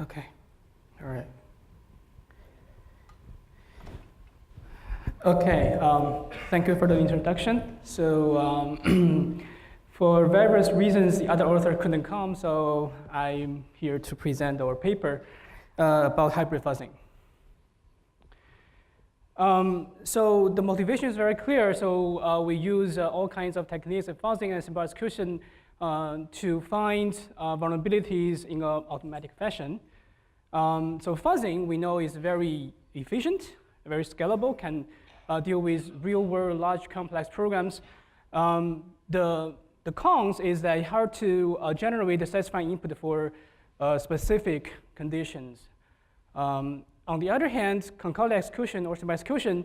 Okay, all right. Okay, thank you for the introduction. So for various reasons, the other author couldn't come, so I'm here to present our paper about hybrid fuzzing. So the motivation is very clear. So we use all kinds of techniques of fuzzing and simple execution to find vulnerabilities in an automatic fashion. So fuzzing, we know, is very efficient, very scalable, can deal with real-world, large, complex programs. The cons is that it's hard to generate a satisfying input for specific conditions. On the other hand, concolic execution or simple execution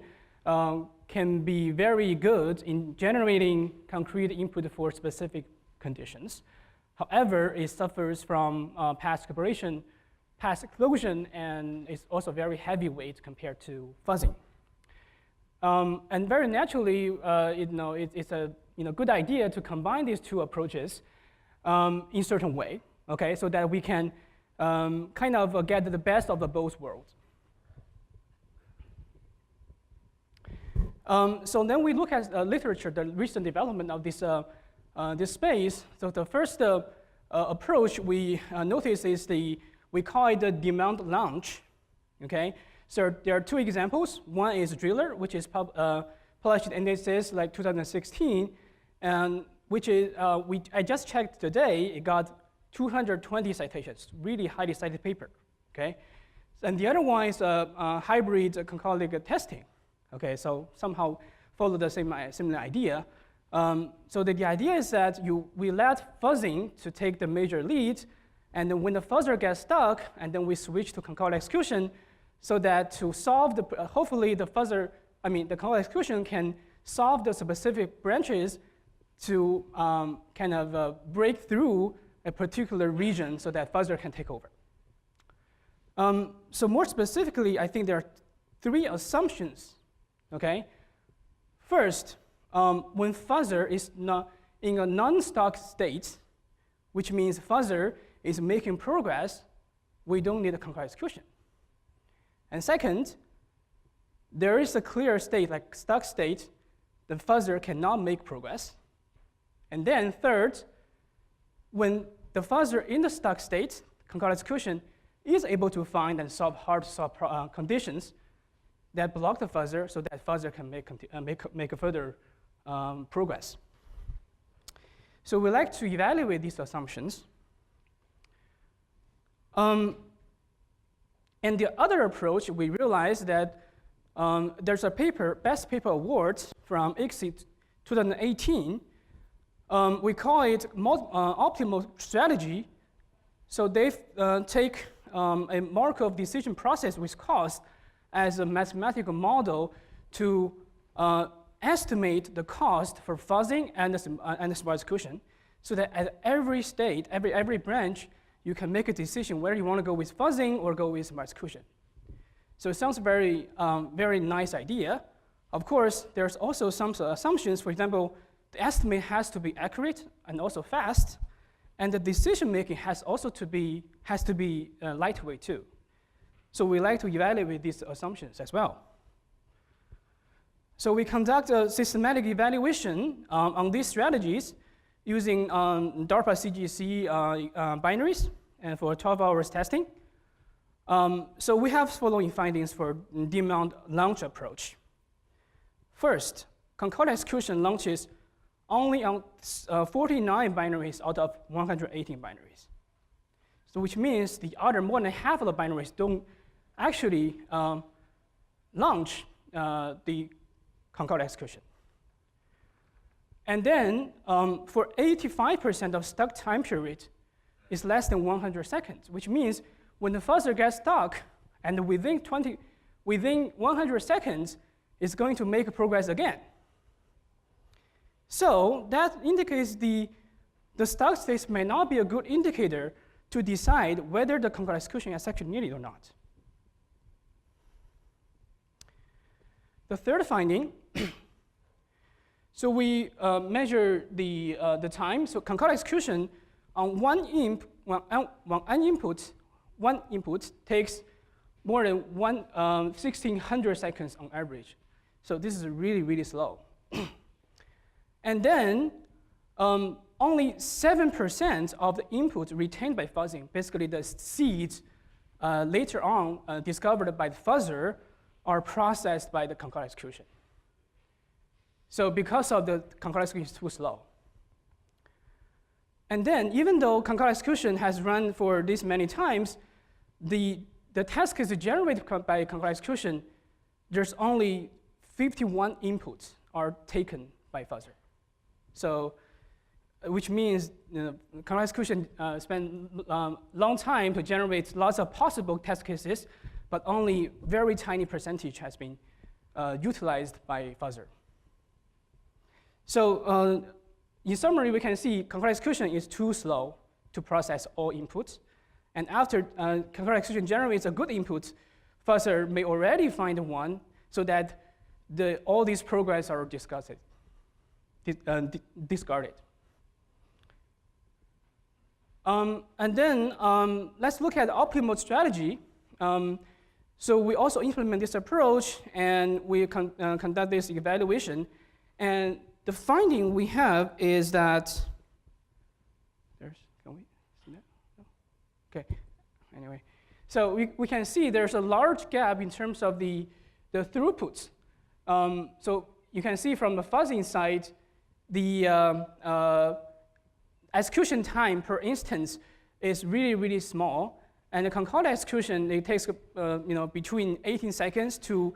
can be very good in generating concrete input for specific conditions. However, it suffers from past exclusion, and it's also very heavyweight compared to fuzzing. And very naturally, it's a good idea to combine these two approaches in certain way, okay, so that we can kind of get the best of both worlds. So then we look at literature, the recent development of this space. So the first approach we notice is we call it the demand launch, okay? So there are two examples. One is Driller, which is published in NDSS like 2016, and which is, I just checked today, it got 220 citations, really highly cited paper, okay? And the other one is hybrid concolic testing, okay? So somehow follow the similar idea. So the idea is that we let fuzzing to take the major lead, and then when the fuzzer gets stuck, and then we switch to concolic execution, so that to solve hopefully the concolic execution can solve the specific branches to kind of break through a particular region so that fuzzer can take over. So more specifically, I think there are three assumptions, okay? First, when fuzzer is not in a non-stuck state, which means fuzzer is making progress, we don't need a concolic execution. And second, there is a clear state, like stuck state, the fuzzer cannot make progress. And then third, when the fuzzer in the stuck state, concolic execution, is able to find and solve hard-to-solve conditions that block the fuzzer so that fuzzer can make a further progress. So we like to evaluate these assumptions. And the other approach, we realized that there's a paper, Best Paper Awards from ICSI 2018. We call it optimal strategy. So they take a Markov decision process with cost as a mathematical model to estimate the cost for fuzzing and the simple execution, so that at every state, every branch, you can make a decision whether you want to go with fuzzing or go with simple execution. So it sounds very, very nice idea. Of course, there's also some assumptions. For example, the estimate has to be accurate and also fast, and the decision making has to be lightweight too. So we like to evaluate these assumptions as well. So we conduct a systematic evaluation on these strategies using DARPA CGC binaries and for 12 hours testing. So we have following findings for demand launch approach. First, concolic execution launches only on 49 binaries out of 118 binaries. So which means the other more than half of the binaries don't actually launch the concolic execution. And then for 85% of stuck time period is less than 100 seconds, which means when the fuzzer gets stuck and within 100 seconds, it's going to make progress again. So that indicates the stuck states may not be a good indicator to decide whether the concolic execution is actually needed or not. The third finding, so we measure the time. So concolic execution on one input, one input takes more than 1,600 seconds on average. So this is really, really slow. And then only 7% of the input retained by fuzzing, basically the seeds later on discovered by the fuzzer, are processed by the concurrent execution. So because of the concurrent execution is too slow. And then even though concurrent execution has run for this many times, the test case generated by concurrent execution, there's only 51 inputs are taken by fuzzer. So, which means concurrent execution spent long time to generate lots of possible test cases, but only very tiny percentage has been utilized by fuzzer. So in summary, we can see concurrent execution is too slow to process all inputs. And after concurrent execution generates a good input, fuzzer may already find one so that all these progress are discarded. And then let's look at the optimal strategy. So we also implement this approach, and we conduct this evaluation. And the finding we have is that, can we see that? No? Okay, anyway. So we can see there's a large gap in terms of the throughputs. So you can see from the fuzzing side, the execution time per instance is really, really small. And the concurrent execution, it takes between 18 seconds to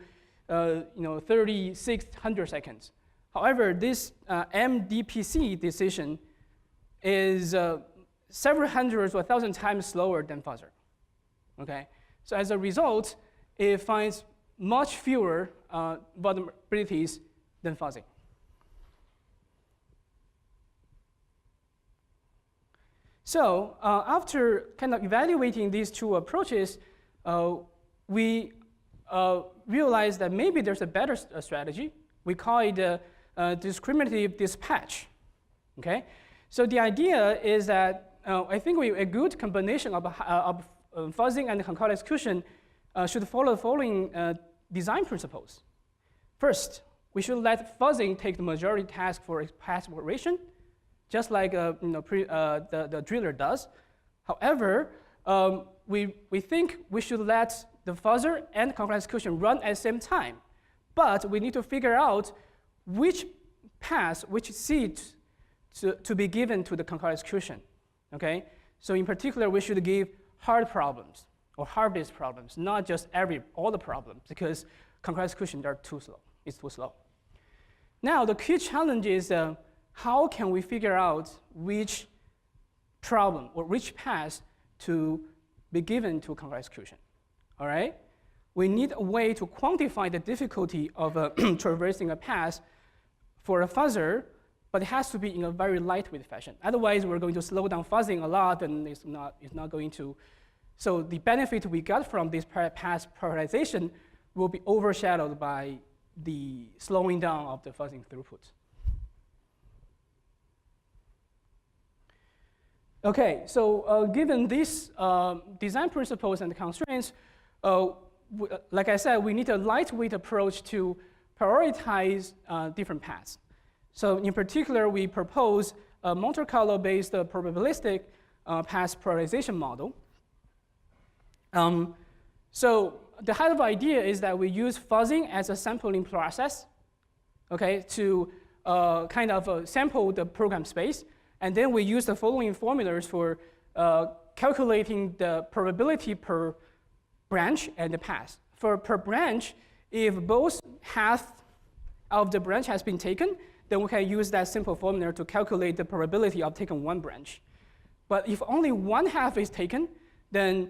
3,600 seconds. However, this MDPC decision is several hundreds or 1,000 times slower than fuzzer. Okay, so as a result, it finds much fewer vulnerabilities than fuzzing. So after kind of evaluating these two approaches, we realized that maybe there's a better strategy. We call it discriminative dispatch. Okay, so the idea is that I think a good combination of fuzzing and concurrent execution should follow the following design principles. First, we should let fuzzing take the majority task for path exploration, just like the driller does. However, we think we should let the fuzzer and concurrent execution run at the same time. But we need to figure out which path, which seed to be given to the concurrent execution. Okay? So in particular, we should give hard problems or hard-based problems, not just all the problems, because concurrent execution are too slow. It's too slow. Now, the key challenge is how can we figure out which problem or which path to be given to concurrent execution? All right? We need a way to quantify the difficulty of traversing a path for a fuzzer, but it has to be in a very lightweight fashion. Otherwise, we're going to slow down fuzzing a lot, and it's not going to. So the benefit we got from this path prioritization will be overshadowed by the slowing down of the fuzzing throughput. Okay, so given these design principles and constraints, like I said, we need a lightweight approach to prioritize different paths. So in particular, we propose a Monte Carlo-based probabilistic path prioritization model. So the high level idea is that we use fuzzing as a sampling process, okay, to kind of sample the program space. And then we use the following formulas for calculating the probability per branch and the path. For per branch, if both half of the branch has been taken, then we can use that simple formula to calculate the probability of taking one branch. But if only one half is taken, then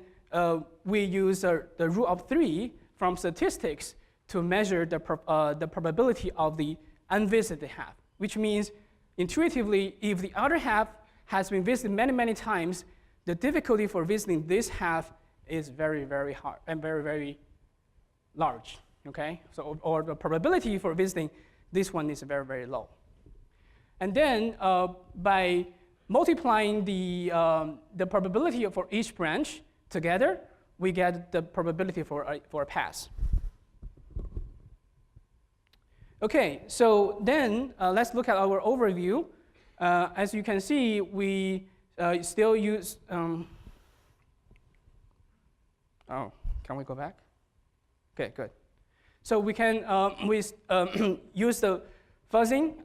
we use the rule of 3 from statistics to measure the probability of the unvisited half, which means intuitively, if the other half has been visited many, many times, the difficulty for visiting this half is very, very hard and very, very large, okay? So, or the probability for visiting this one is very, very low. And then by multiplying the probability for each branch together, we get the probability for a pass. Okay, so then let's look at our overview. As you can see, we still use, oh, can we go back? Okay, good. So we can use the fuzzing.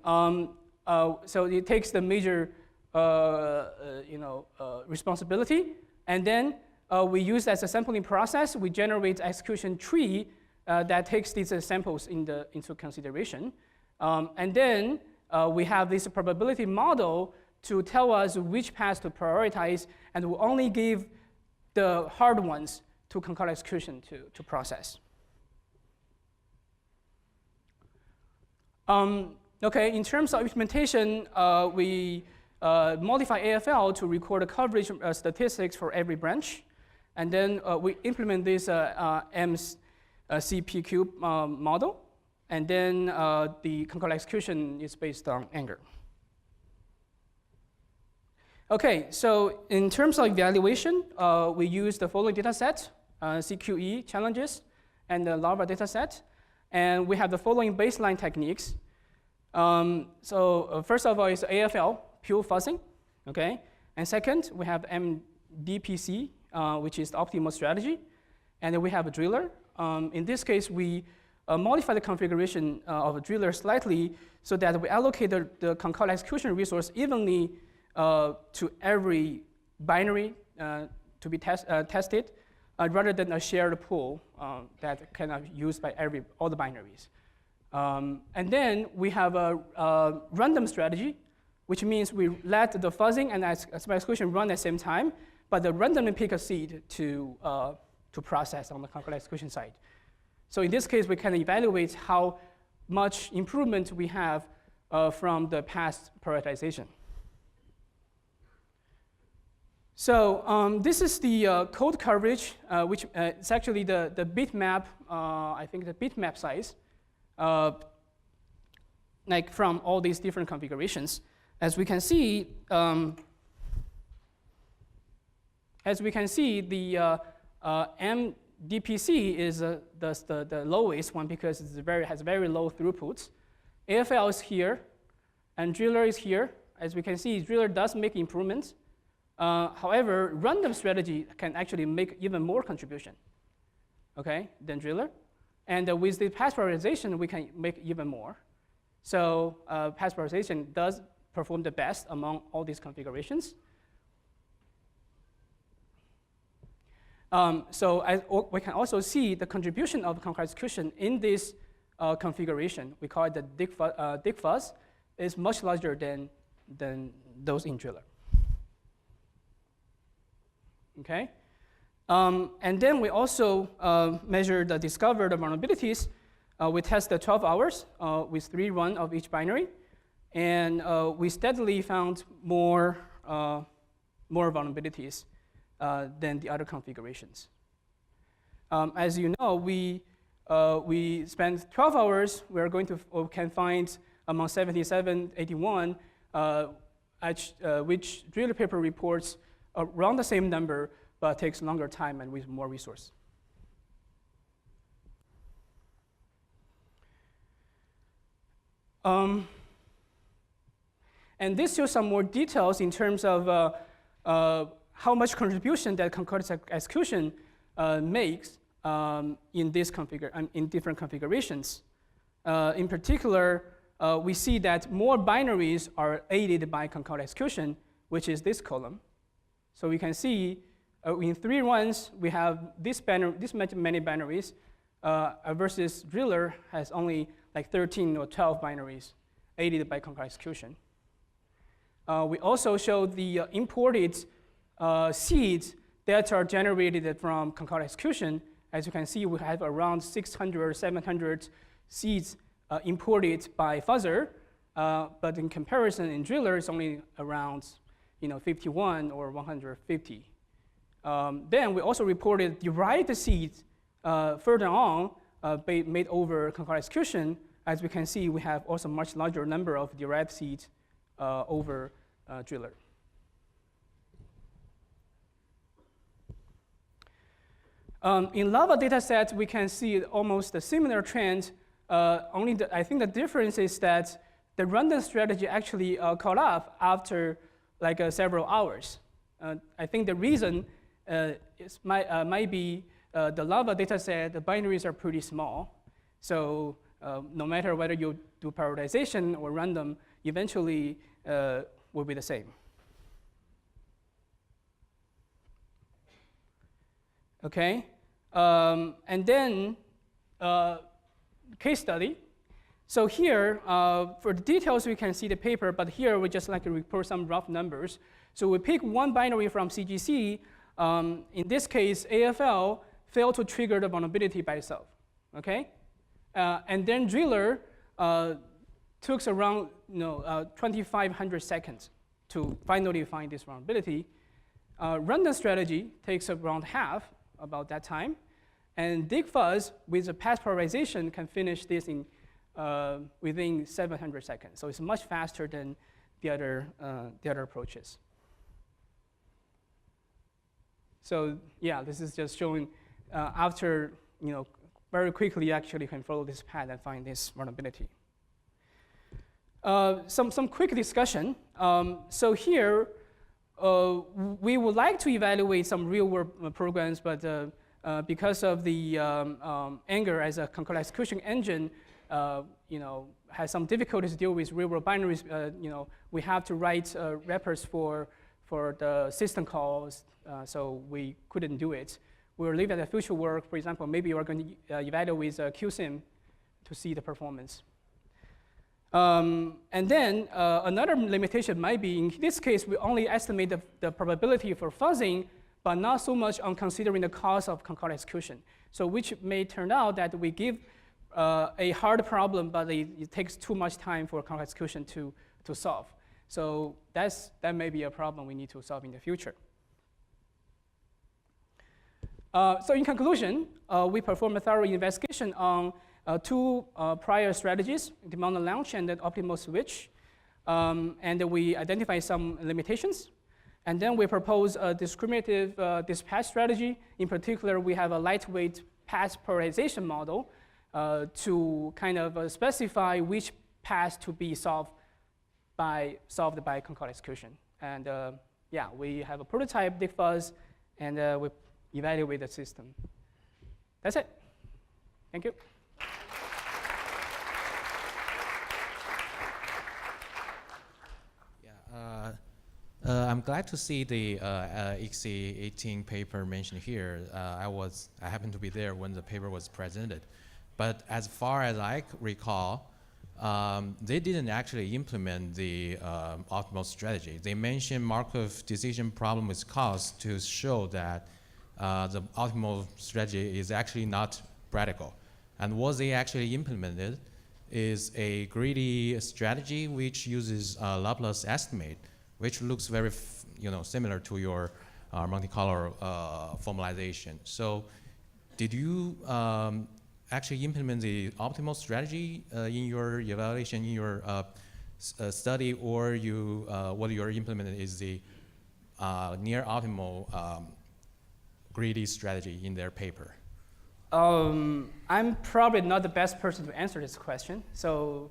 So it takes the major responsibility, and then we use as a sampling process. We generate execution tree that takes these samples into consideration, and then we have this probability model to tell us which paths to prioritize, and we only give the hard ones to concurrent execution to process. Okay, in terms of implementation, we modify AFL to record the coverage statistics for every branch. And then we implement this MCPQ model. And then the concurrent execution is based on anger. Okay, so in terms of evaluation, we use the following data set, CQE challenges, and the larva data set. And we have the following baseline techniques. First of all is AFL, pure fuzzing, okay? And second, we have MDPC, which is the optimal strategy. And then we have a driller. In this case, we modify the configuration of a driller slightly so that we allocate the concurrent execution resource evenly to every binary to be tested, rather than a shared pool that cannot be used by all the binaries. And then we have a random strategy, which means we let the fuzzing and execution run at the same time, but the randomly pick a seed to process on the concurrent execution side. So in this case, we can evaluate how much improvement we have from the past prioritization. So this is the code coverage, which is actually the bitmap, I think the bitmap size, like from all these different configurations. As we can see, the MDPC is the lowest one because it has very low throughput. AFL is here, and driller is here. As we can see, driller does make improvements. However, random strategy can actually make even more contribution, okay, than driller. And with the path prioritization, we can make even more. So path prioritization does perform the best among all these configurations. We can also see the contribution of concurrent execution in this configuration. We call it the DigFuzz. Is much larger than those in driller. Okay, and then we also measure the discovered vulnerabilities. We test the 12 hours with 3 runs of each binary, and we steadily found more vulnerabilities than the other configurations. As you know, we spent 12 hours. We are going to can find among 77, 81, which driller paper reports around the same number, but takes longer time and with more resource. And this shows some more details in terms of how much contribution that concurrent execution makes in different configurations. In particular, we see that more binaries are aided by concurrent execution, which is this column. So we can see in 3 runs, we have this many binaries versus driller has only like 13 or 12 binaries aided by concurrent execution. We also show the imported seeds that are generated from concurrent execution. As you can see, we have around 600 or 700 seeds imported by fuzzer, but in comparison in driller, it's only around 51 or 150. Then we also reported derived seeds further on made over concurrent execution. As we can see, we have also much larger number of derived seeds over driller. In lava datasets, we can see almost a similar trend. I think the difference is that the random strategy actually caught up after like several hours. I think the reason might be the lava dataset, the binaries are pretty small. So no matter whether you do prioritization or random, eventually will be the same. Okay, and then case study. So here, for the details, we can see the paper, but here we just like to report some rough numbers. So we pick one binary from CGC. In this case, AFL failed to trigger the vulnerability by itself. Okay, and then Driller took around 2,500 seconds to finally find this vulnerability. Random strategy takes around half about that time. And DigFuzz, with the path prioritization, can finish this in within 700 seconds. So it's much faster than the other approaches. So yeah, this is just showing after very quickly actually can follow this path and find this vulnerability. Some quick discussion. So here, we would like to evaluate some real-world programs, but because of the Anger as a concolic execution engine, has some difficulties to deal with real-world binaries. We have to write wrappers for the system calls, so we couldn't do it. We'll leave it at future work. For example, maybe we're going to evaluate with QSIM to see the performance. And then another limitation might be, in this case, we only estimate the probability for fuzzing, but not so much on considering the cost of concolic execution. So which may turn out that we give a hard problem, but it takes too much time for concolic execution to solve. So that may be a problem we need to solve in the future. So in conclusion, we performed a thorough investigation on two prior strategies, demand and launch and then optimal switch. And we identify some limitations. And then we propose a discriminative dispatch strategy. In particular, we have a lightweight path prioritization model to kind of specify which path to be solved by concolic execution. And yeah, we have a prototype, DigFuzz, and we evaluate the system. That's it. Thank you. I'm glad to see the XC18 paper mentioned here. I happened to be there when the paper was presented. But as far as I recall, they didn't actually implement the optimal strategy. They mentioned Markov decision problem with cost to show that the optimal strategy is actually not practical. And what they actually implemented is a greedy strategy which uses Laplace estimate, which looks very similar to your Monte Carlo formalization. So did you actually implement the optimal strategy in your evaluation, in your study, or what you're implementing is the near optimal greedy strategy in their paper? I'm probably not the best person to answer this question. So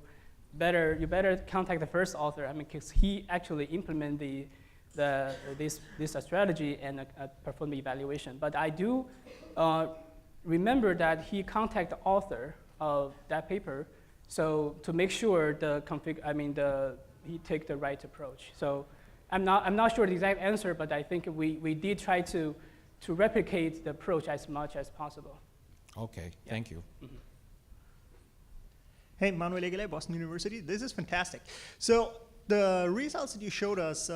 you better contact the first author. I mean, because he actually implemented this strategy and performed the evaluation. But I do remember that he contacted the author of that paper, so to make sure he take the right approach. So I'm not sure the exact answer, but I think we did try to replicate the approach as much as possible. Okay, yeah. Thank you. Mm-hmm. Hey, Manuel Egele, Boston University. This is fantastic. So the results that you showed us,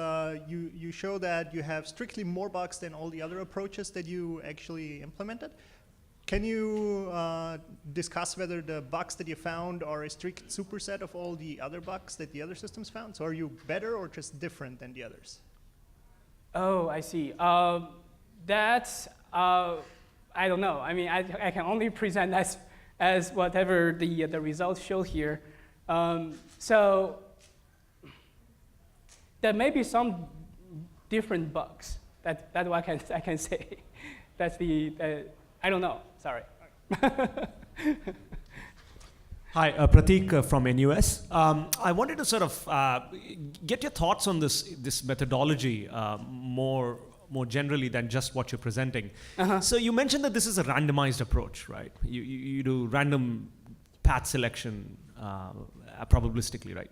you show that you have strictly more bugs than all the other approaches that you actually implemented. Can you discuss whether the bugs that you found are a strict superset of all the other bugs that the other systems found? So are you better or just different than the others? Oh, I see. I don't know. I mean, I can only present as whatever the results show here. So there may be some different bugs. That's what I can say. I don't know, sorry. Hi, Prateek from NUS. I wanted to sort of get your thoughts on this methodology more generally than just what you're presenting. So you mentioned that this is a randomized approach, right? You do random path selection probabilistically, right?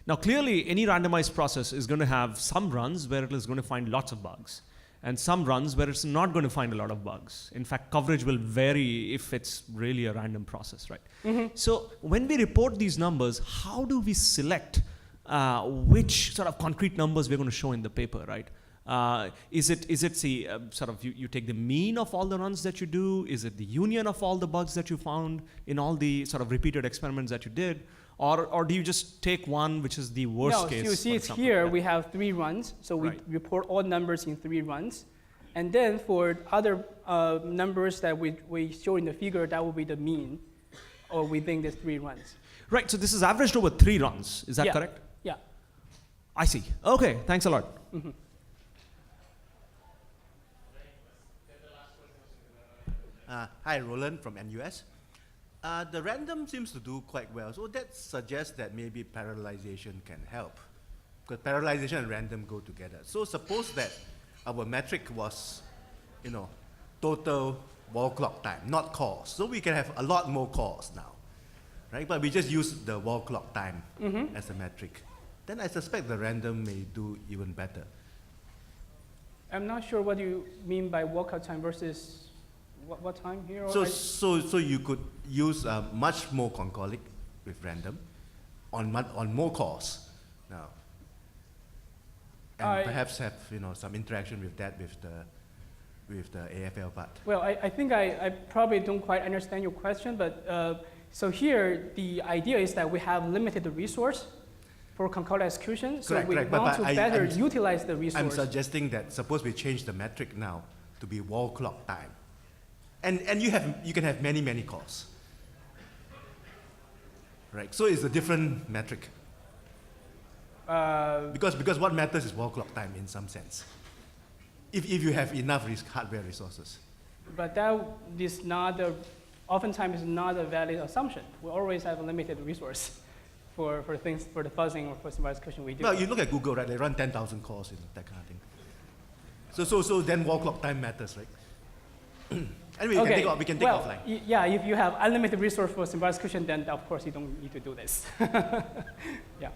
Now, clearly, any randomized process is going to have some runs where it is going to find lots of bugs, and some runs where it's not going to find a lot of bugs. In fact, coverage will vary if it's really a random process, right? So when we report these numbers, how do we select which sort of concrete numbers we're going to show in the paper, right? Is it sort of you take the mean of all the runs that you do? Is it the union of all the bugs that you found in all the sort of repeated experiments that you did? Or do you just take one which is the worst case? No, you see it's here, we have 3 runs. So we report all numbers in 3 runs. And then for other numbers that we show in the figure, that will be the mean or within these 3 runs. Right, so this is averaged over 3 runs. Is that correct? Yeah. I see. Okay, thanks a lot. Hi, Roland from NUS. The random seems to do quite well, so that suggests that maybe parallelization can help, because parallelization and random go together. So suppose that our metric was, total wall clock time, not calls. So we can have a lot more calls now, right? But we just use the wall clock time as a metric. Then I suspect the random may do even better. I'm not sure what you mean by walkout time versus what time here? So you could use much more concolic with random on more calls now, and perhaps have some interaction with that with the AFL part. Well, I think I probably don't quite understand your question, but so here the idea is that we have limited resource for concolic execution, so we want to better utilize the resource. I'm suggesting that suppose we change the metric now to be wall clock time. And you can have many calls, right? So it's a different metric. Because what matters is wall clock time in some sense. If you have enough hardware resources. But that is oftentimes is not a valid assumption. We always have a limited resource for things, for the fuzzing or for some execution we do. Well, you look at Google, right? They run 10,000 calls in that kind of thing. So then wall clock time matters, right? Anyway, we can take offline. Yeah, if you have unlimited resource for symbolic execution, then of course you don't need to do this. Yeah.